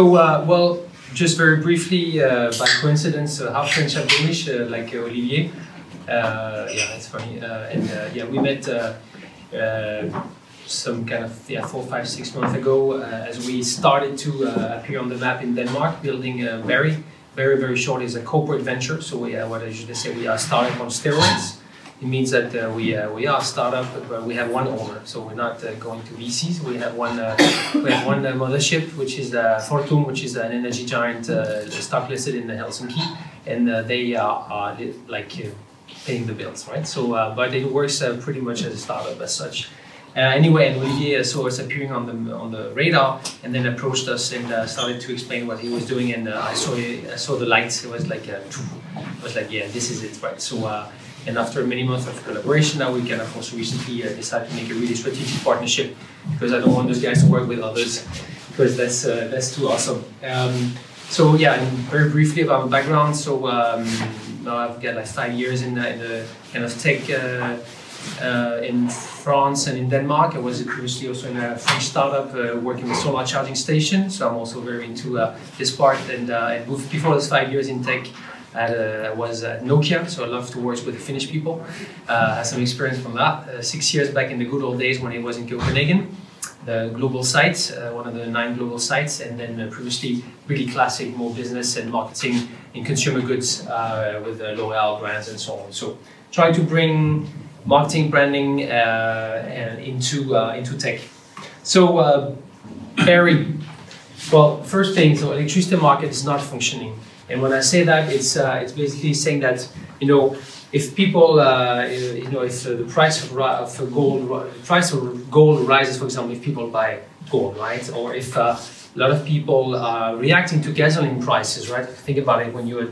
Well, just very briefly, by coincidence, half French, half Danish, like Olivier. Yeah, it's funny. Yeah, we met some kind of 4, 5, 6 months ago as we started to appear on the map in Denmark, building a very short is a corporate venture. So what I usually say, we are startup on steroids. It means that we are a startup, but we have one owner, so we're not going to VCs. We have one mothership, which is Fortum, which is an energy giant stock listed in Helsinki, and they are like paying the bills, right? So, but it works pretty much as a startup as such. Anyway, and Olivier saw us appearing on the radar, and then approached us and started to explain what he was doing. And I saw the lights. It was like yeah, this is it, right? So. And after many months of collaboration, now we can, of course, recently decide to make a really strategic partnership, because I don't want those guys to work with others, because that's too awesome. So yeah, and very briefly about my background. So now I've got like 5 years in the kind of tech in France and in Denmark. I was previously also in a French startup working with solar charging stations. So I'm also very into this part. And before those 5 years in tech, I was at Nokia, so I love to work with the Finnish people. I had some experience from that. 6 years back in the good old days when it was in Copenhagen, the global site, one of the 9 global sites, and then previously really classic, more business and marketing in consumer goods with L'Oreal brands and so on. So trying to bring marketing, branding into tech. So Barry, well, first thing, so electricity market is not functioning. And when I say that, it's basically saying that, you know, if people, you know, if the price of gold rises, for example, if people buy gold, right, or if a lot of people are reacting to gasoline prices, right? Think about it when you're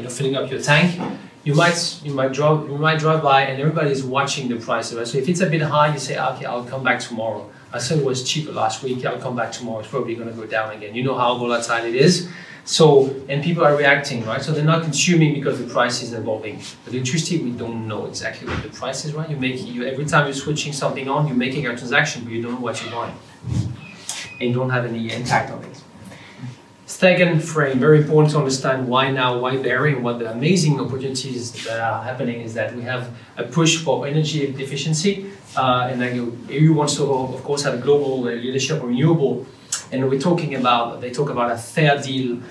filling up your tank, you might drive by and everybody's watching the price, right? So if it's a bit high, you say, okay, I'll come back tomorrow. I said it was cheaper last week, I'll come back tomorrow. It's probably going to go down again. You know how volatile it is. So, and people are reacting, right? So they're not consuming because the price is evolving. But electricity, we don't know exactly what the price is, right? Every time you're switching something on, you're making a transaction, but you don't know what you're buying. And you don't have any impact on it. Second frame, very important to understand why now, why Barry, and what the amazing opportunities that are happening is that we have a push for energy efficiency. And EU wants to, of course, have a global leadership on renewable. And they talk about a fair deal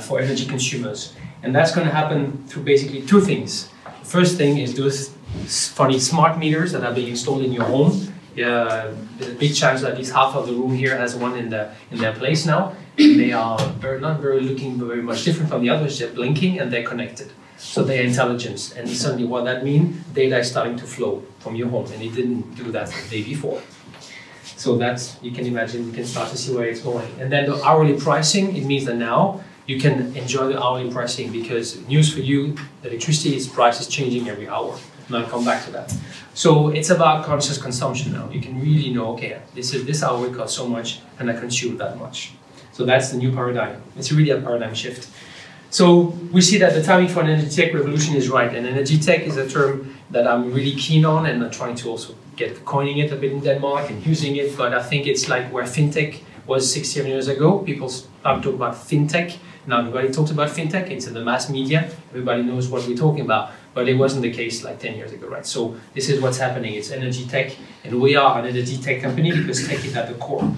for energy consumers. And that's going to happen through basically 2 things. The first thing is those funny smart meters that are being installed in your home. There's a big chance that at least half of the room here has one in their place now. And they are not looking very much different from the others. They're blinking and they're connected. So they're intelligent. And suddenly what that means, data is starting to flow from your home. And it didn't do that the day before. So that's, you can imagine, you can start to see where it's going. And then the hourly pricing, it means that now you can enjoy the hourly pricing, because news for you, the electricity price is changing every hour. And I'll come back to that. So it's about conscious consumption now. You can really know, okay, this hour will cost so much and I consume that much. So that's the new paradigm. It's really a paradigm shift. So we see that the timing for an energy tech revolution is right. And energy tech is a term that I'm really keen on, and I'm trying to also get coining it a bit in Denmark and using it. But I think it's like where fintech was 6, 7 years ago. People started talking about fintech. Now everybody talks about fintech. It's in the mass media. Everybody knows what we're talking about. But it wasn't the case like 10 years ago, right? So this is what's happening. It's energy tech. And we are an energy tech company because tech is at the core.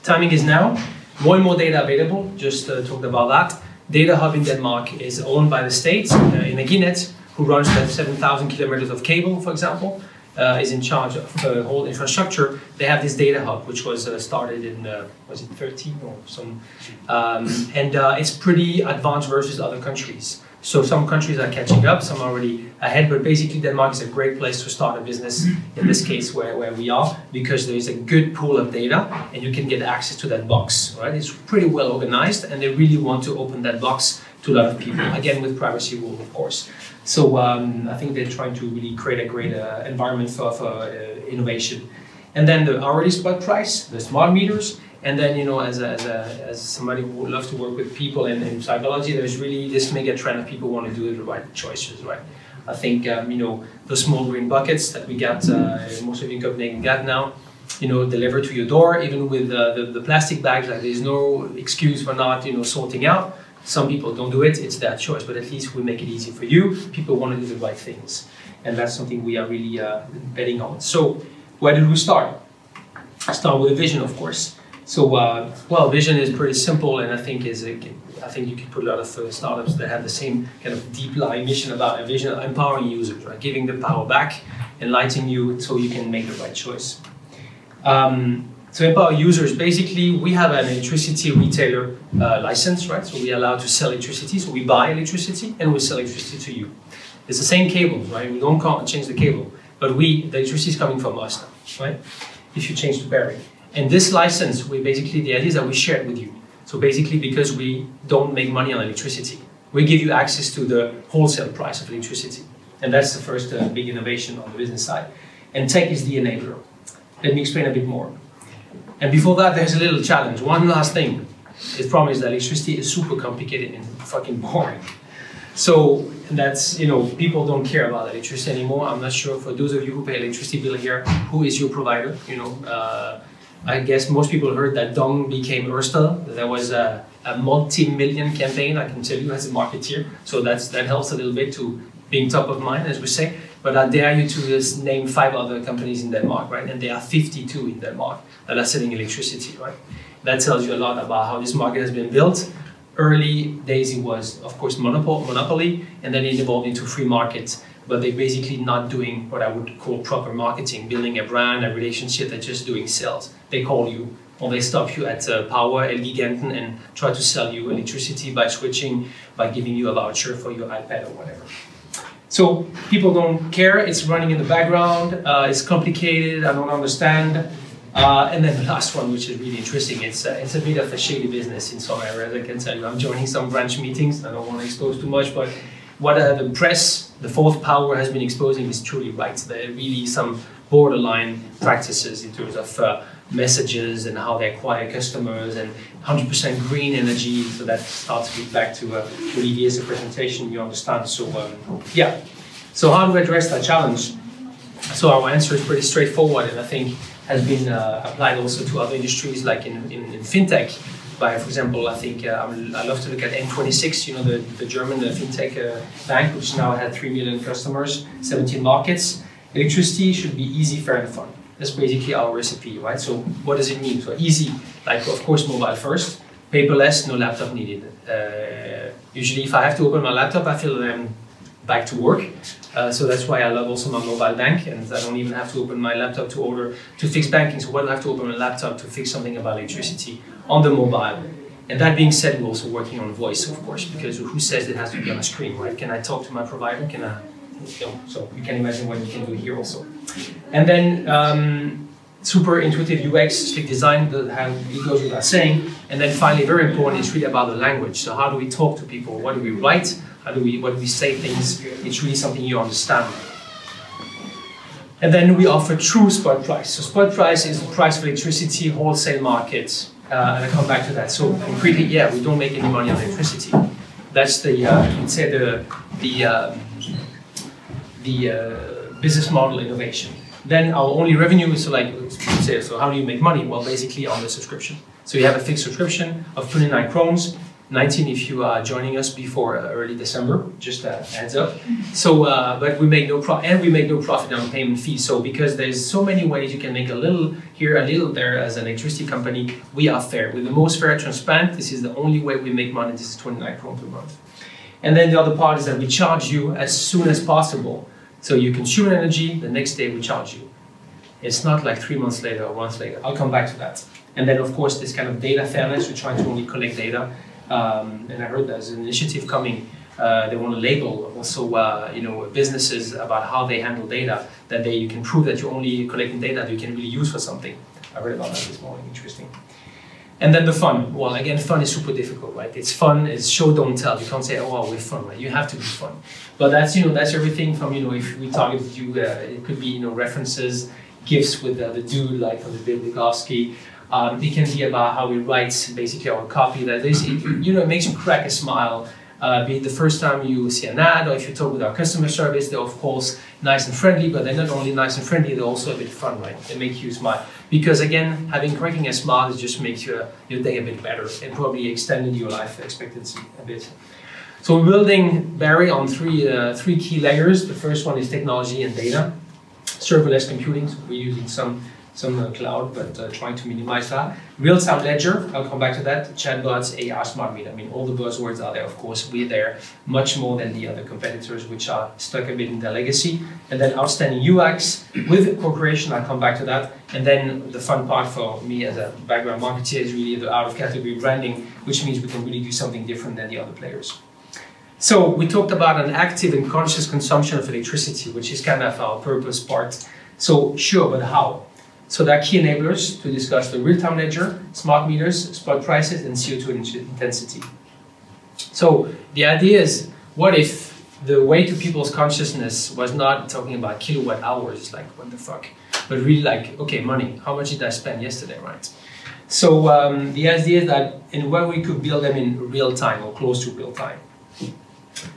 Timing is now. More and more data available. Just talked about that. Data Hub in Denmark is owned by the state, in Energinet, who runs the 7,000 kilometers of cable, for example, is in charge of the whole infrastructure. They have this Data Hub, which was started in, was it 13 or some, and it's pretty advanced versus other countries. So some countries are catching up, some are already ahead, but basically Denmark is a great place to start a business, in this case where we are, because there is a good pool of data and you can get access to that box, right? It's pretty well organized and they really want to open that box to a lot of people, again with privacy rule, of course. So I think they're trying to really create a great environment for innovation. And then the hourly spot price, the smart meters, and then, you know, as somebody who would love to work with people in psychology, there's really this mega trend of people want to do the right choices, right? I think, you know, the small green buckets that we got, most of you in Copenhagen got now, delivered to your door, even with the plastic bags. Like there's no excuse for not, sorting out. Some people don't do it, it's their choice, but at least we make it easy for you. People want to do the right things. And that's something we are really betting on. So where did we start? Start with a vision, of course. So, vision is pretty simple, and I think you could put a lot of startups that have the same kind of deep lying mission about a vision, empowering users, right? Giving the power back, enlightening you so you can make the right choice. To empower users, basically, we have an electricity retailer license, right? So we are allowed to sell electricity. So we buy electricity and we sell electricity to you. It's the same cable, right? We don't change the cable, but the electricity is coming from us now, right? If you change to Barry. And this license, the idea is that we share it with you. So basically, because we don't make money on electricity, we give you access to the wholesale price of electricity. And that's the first big innovation on the business side. And tech is the enabler. Let me explain a bit more. And before that, there's a little challenge. One last thing. The problem is that electricity is super complicated and fucking boring. So that's, people don't care about electricity anymore. I'm not sure, for those of you who pay electricity bill here, who is your provider? I guess most people heard that Dong became Ørsted. There was a multi-million campaign, I can tell you, as a marketeer. So that helps a little bit to being top of mind, as we say. But I dare you to just name 5 other companies in Denmark, right? And there are 52 in Denmark that are selling electricity, right? That tells you a lot about how this market has been built. Early days it was, of course, monopoly, and then it evolved into free market. But they're basically not doing what I would call proper marketing, building a brand, a relationship, they're just doing sales. They call you, or they stop you at Power, El Giganten, and try to sell you electricity by switching, by giving you a voucher for your iPad or whatever. So people don't care, it's running in the background, it's complicated, I don't understand. And then the last one, which is really interesting, it's a bit of a shady business in some areas, I can tell you. I'm joining some branch meetings, I don't want to expose too much, but what the press, the fourth power, has been exposing is truly right. There are really some borderline practices in terms of messages and how they acquire customers, and 100% green energy. So that starts to get back to Olivier's presentation, you understand. So yeah, so how do we address that challenge? So our answer is pretty straightforward, and I think has been applied also to other industries, like in fintech. By, for example, I think I love to look at N26, the German fintech bank, which now had 3 million customers, 17 markets. Electricity should be easy, fair, and fun. That's basically our recipe, right? So what does it mean? So easy, like of course mobile first, paperless, no laptop needed. Usually if I have to open my laptop, I feel that I'm back to work. So that's why I love also my mobile bank, and I don't even have to open my laptop to fix banking. So why do I have to open my laptop to fix something about electricity on the mobile? And that being said, we're also working on voice, of course, because who says it has to be on a screen, right? Can I talk to my provider? Can I? So you can imagine what you can do here also. And then super intuitive UX, slick design, how it goes without saying. And then finally, very important, it's really about the language. So how do we talk to people? What do we write? What do we say things? It's really something you understand. And then we offer true spot price. So spot price is the price of electricity, wholesale market. And I come back to that. So concretely, yeah, we don't make any money on electricity. That's the, you'd say the business model innovation. Then our only revenue is so how do you make money? Well, basically on the subscription. So you have a fixed subscription of 29 crowns, 19 if you are joining us before early December, just a heads up. So, but we make no profit, and we make no profit on payment fees. So because there's so many ways you can make a little here, a little there as an electricity company, we are fair. We're the most fair, transparent. This is the only way we make money. This is 29 crowns per month. And then the other part is that we charge you as soon as possible. So you consume energy, the next day we charge you. It's not like 3 months later or months later. I'll come back to that. And then of course this kind of data fairness, we're trying to only collect data. And I heard there's an initiative coming, they want to label also businesses about how they handle data, that you can prove that you're only collecting data that you can really use for something. I read about that this morning, interesting. And then the fun. Well, again, fun is super difficult, right? It's fun, it's show, don't tell. You can't say, oh, we're fun, right? You have to be fun. But that's, that's everything from, if we target you, it could be, references, gifts with the dude, like from the Bill Bukowski. It can be about how we write basically our copy. That is, it makes you crack a smile. Be it the first time you see an ad, or if you talk with our customer service, they're of course nice and friendly, but they're not only nice and friendly, they're also a bit fun, right? They make you smile. Because again, cracking a smile just makes your day a bit better and probably extended your life expectancy a bit. So we're building Barry on three key layers. The first one is technology and data. Serverless computing, so we're using some cloud, but trying to minimize that. Real-time ledger, I'll come back to that. Chatbots, AI, smart meter. I mean, all the buzzwords are there, of course. We're there much more than the other competitors, which are stuck a bit in their legacy. And then outstanding UX with co-creation, I'll come back to that. And then the fun part for me as a background marketer is really the out-of-category branding, which means we can really do something different than the other players. So we talked about an active and conscious consumption of electricity, which is kind of our purpose part. So sure, but how? So there are key enablers to discuss the real-time ledger, smart meters, spot prices, and CO2 intensity. So the idea is, what if the way to people's consciousness was not talking about kilowatt hours, like what the fuck, but really like, okay, money, how much did I spend yesterday, right? So the idea is that in where we could build them in real time or close to real time.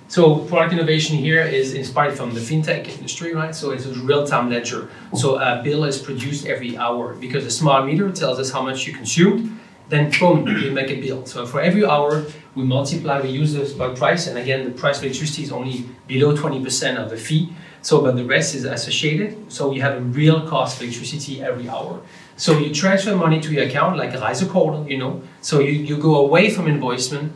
So product innovation here is inspired from the fintech industry, right? So it's a real-time ledger. So a bill is produced every hour because the smart meter tells us how much you consumed. Then boom, we make a bill. So for every hour, we multiply, we use the spot price. And again, the price of electricity is only below 20% of the fee. So, but the rest is associated. So you have a real cost of electricity every hour. So you transfer money to your account like a Reisekort, you know. So you go away from invoicing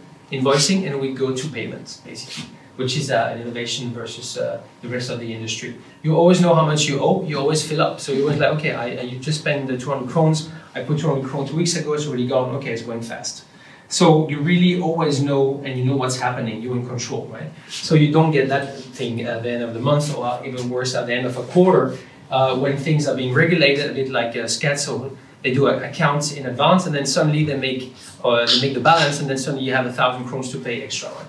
and we go to payments, basically, which is an innovation versus the rest of the industry. You always know how much you owe, you always fill up. So you're always like, okay, you just spent the 200 krones, I put 200 krones 2 weeks ago, it's already gone, okay, it's going fast. So you really always know, and you know what's happening, you're in control, right? So you don't get that thing at the end of the month, or even worse, at the end of a quarter, when things are being regulated, a bit like SCAT, so they do accounts in advance, and then suddenly they make the balance, and then suddenly you have 1,000 krones to pay extra, right?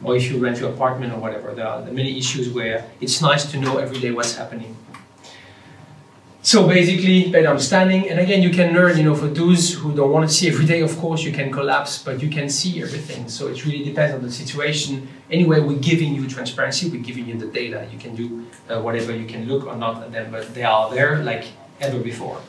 Or if you rent your apartment or whatever, there are many issues where it's nice to know every day what's happening. So basically, better understanding, and again, you can learn, you know, for those who don't want to see every day, of course, you can collapse, but you can see everything. So it really depends on the situation. Anyway, we're giving you transparency, we're giving you the data. You can do whatever, you can look or not at them, but they are there like ever before.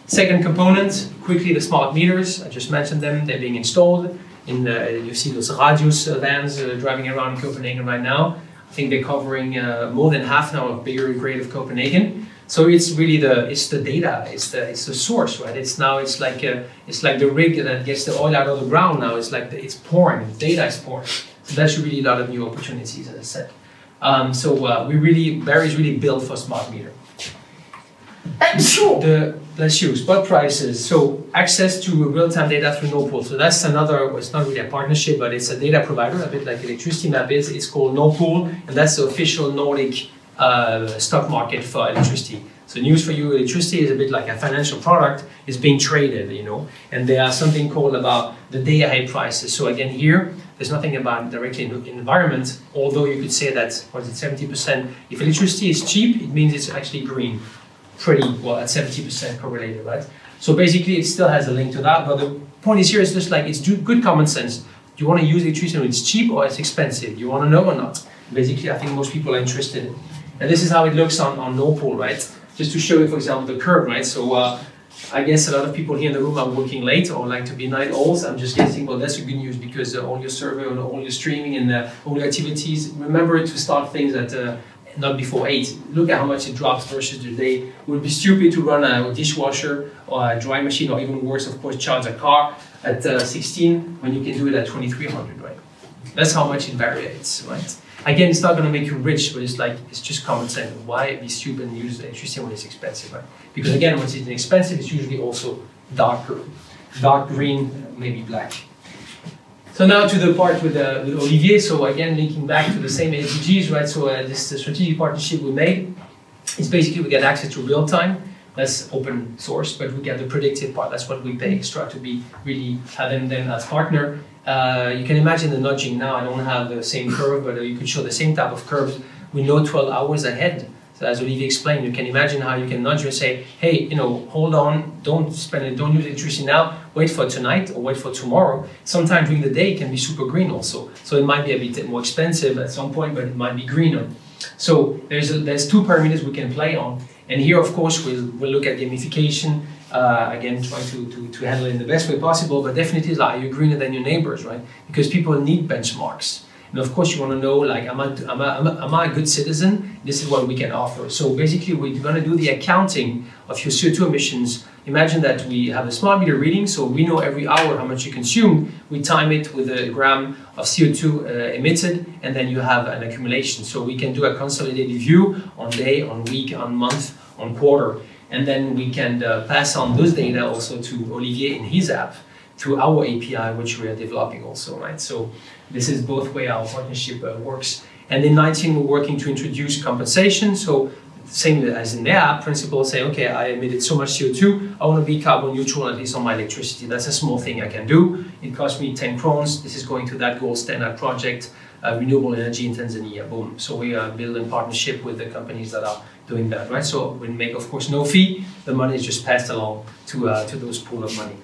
Second component, quickly the smart meters. I just mentioned them, they're being installed. You see those Radius vans driving around in Copenhagen right now. I think they're covering more than half now of bigger and greater of Copenhagen. So it's really the data, it's the source, right? It's like the rig that gets the oil out of the ground now. It's like it's pouring, data is pouring. So that's really a lot of new opportunities, as I said. Barry's really built for smart meter. Let's use spot prices. So access to real-time data through NoPool. So that's another, it's not really a partnership, but it's a data provider, a bit like Electricity Map is. It's called NoPool, and that's the official Nordic stock market for electricity. So news for you, electricity is a bit like a financial product, it's being traded, you know, and there are something called about the day-ahead prices. So again here, there's nothing about directly in the environment, although you could say that, what is it, 70%, if electricity is cheap, it means it's actually green. Pretty well at 70% correlated, right? So basically it still has a link to that, but the point is here is just like, it's good common sense. Do you want to use electricity when it's cheap or it's expensive? Do you want to know or not? Basically, I think most people are interested in. And this is how it looks on NoPool, right? Just to show you, for example, the curve, right? So I guess a lot of people here in the room are working late or like to be night owls. I'm just guessing, well, that's good news because all your server and all your streaming and all your activities, remember to start things at not before 8. Look at how much it drops versus the day. It would be stupid to run a dishwasher or a dry machine, or even worse, of course, charge a car at 16 when you can do it at 2300, right? That's how much it varies, right? Again, it's not going to make you rich, but it's just common sense. Why be stupid and use electricity when it's expensive, right? Because again, when it's inexpensive, it's usually also darker, dark green, maybe black. So now to the part with Olivier. So again, linking back to the same SDGs, right? So this strategic partnership we made is basically we get access to real time. That's open source, but we get the predictive part. That's what we pay extra to be really having them as partner. You can imagine the nudging now. I don't have the same curve, but you could show the same type of curves. We know 12 hours ahead So as Olivier explained, you can imagine how you can nudge her and say, hey, hold on, don't spend it, don't use electricity now, wait for tonight or wait for tomorrow. Sometime during the day it can be super green also. So it might be a bit more expensive at some point, but it might be greener. So there's two parameters we can play on. And here, of course, we'll look at gamification, again, trying to handle it in the best way possible, but definitely it's like, are you greener than your neighbors, right? Because people need benchmarks. And of course, you want to know, like, am I a good citizen? This is what we can offer. So basically, we're going to do the accounting of your CO2 emissions. Imagine that we have a smart meter reading, so we know every hour how much you consume. We time it with a gram of CO2 emitted, and then you have an accumulation. So we can do a consolidated view on day, on week, on month, on quarter. And then we can pass on those data also to Olivier in his app, through our API, which we are developing also, right? So this is both way our partnership works. And in 19, we're working to introduce compensation. So same as in the app, principals say, okay, I emitted so much CO2, I want to be carbon neutral at least on my electricity. That's a small thing I can do. It cost me 10 crowns. This is going to that gold standard project, renewable energy in Tanzania, boom. So we are building partnership with the companies that are doing that, right? So we make, of course, no fee. The money is just passed along to those pool of money,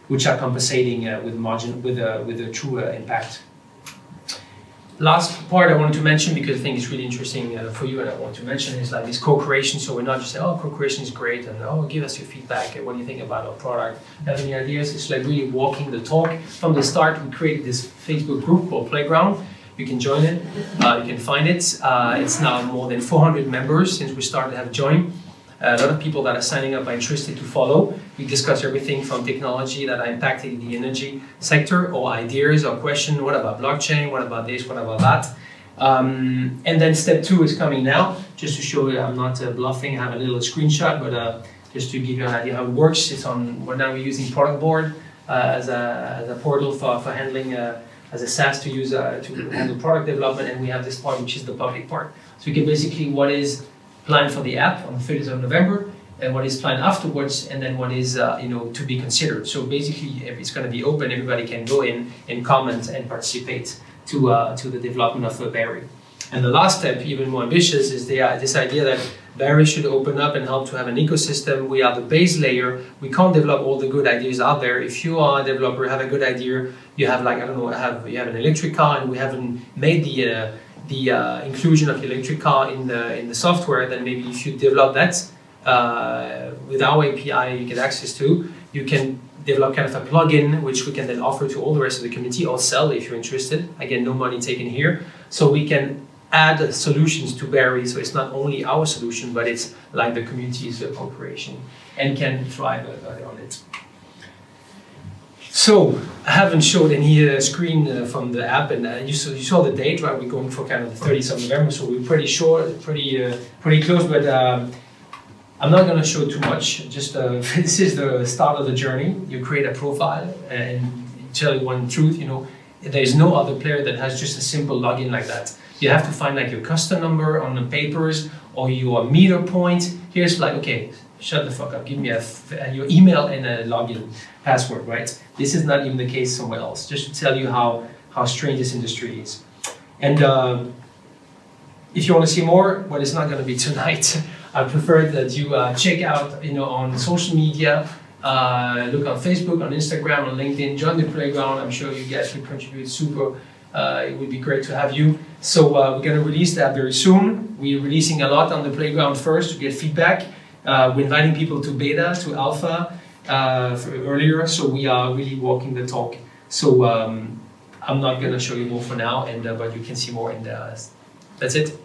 which are compensating with margin, with a true impact. Last part I wanted to mention, because I think it's really interesting for you, and I want to mention, is like this co-creation. So we're not just saying, oh, co-creation is great, and oh, give us your feedback, what do you think about our product? Have any ideas? It's like really walking the talk. From the start, we created this Facebook group called Playground. You can join it, you can find it. It's now more than 400 members since we started have joined. A lot of people that are signing up are interested to follow. We discuss everything from technology that are impacting the energy sector, or ideas or questions. What about blockchain? What about this? What about that? And then step 2 is coming now. Just to show you, I'm not bluffing. I have a little screenshot, but just to give you an idea how it works. It's on. Now we're using Product Board as a portal for handling as a SaaS to use to handle product development, and we have this part which is the public part. So we can basically what is planned for the app on the 30th of November, and what is planned afterwards, and then what is to be considered. So basically, it's going to be open. Everybody can go in and comment and participate to the development of Barry. And the last step, even more ambitious, is this idea that Barry should open up and help to have an ecosystem. We are the base layer. We can't develop all the good ideas out there. If you are a developer, have a good idea, you have like, I don't know, you have an electric car, and we haven't made the inclusion of the electric car in the software, then maybe if you develop that with our API you get access to, you can develop kind of a plugin which we can then offer to all the rest of the community, or sell if you're interested. Again, no money taken here. So we can add solutions to Barry, so it's not only our solution, but it's like the community's co-creation, and can thrive on it. So I haven't showed any screen from the app, and you saw the date, right? We're going for kind of the 30th of November, so we're pretty short, pretty close. But I'm not going to show too much. Just this is the start of the journey. You create a profile and tell you one truth. There's no other player that has just a simple login like that. You have to find like your custom number on the papers or your meter point. Here's like, okay, shut the fuck up. Give me your email and a login password, right? This is not even the case somewhere else. Just to tell you how strange this industry is. And if you want to see more, well, it's not going to be tonight. I prefer that you check out, on social media. Look on Facebook, on Instagram, on LinkedIn. Join the Playground. I'm sure you guys will contribute super. It would be great to have you. So we're going to release that very soon. We're releasing a lot on the Playground first to get feedback. We're inviting people to beta, to alpha earlier, so we are really walking the talk. So I'm not going to show you more for now, but you can see more in the. That's it.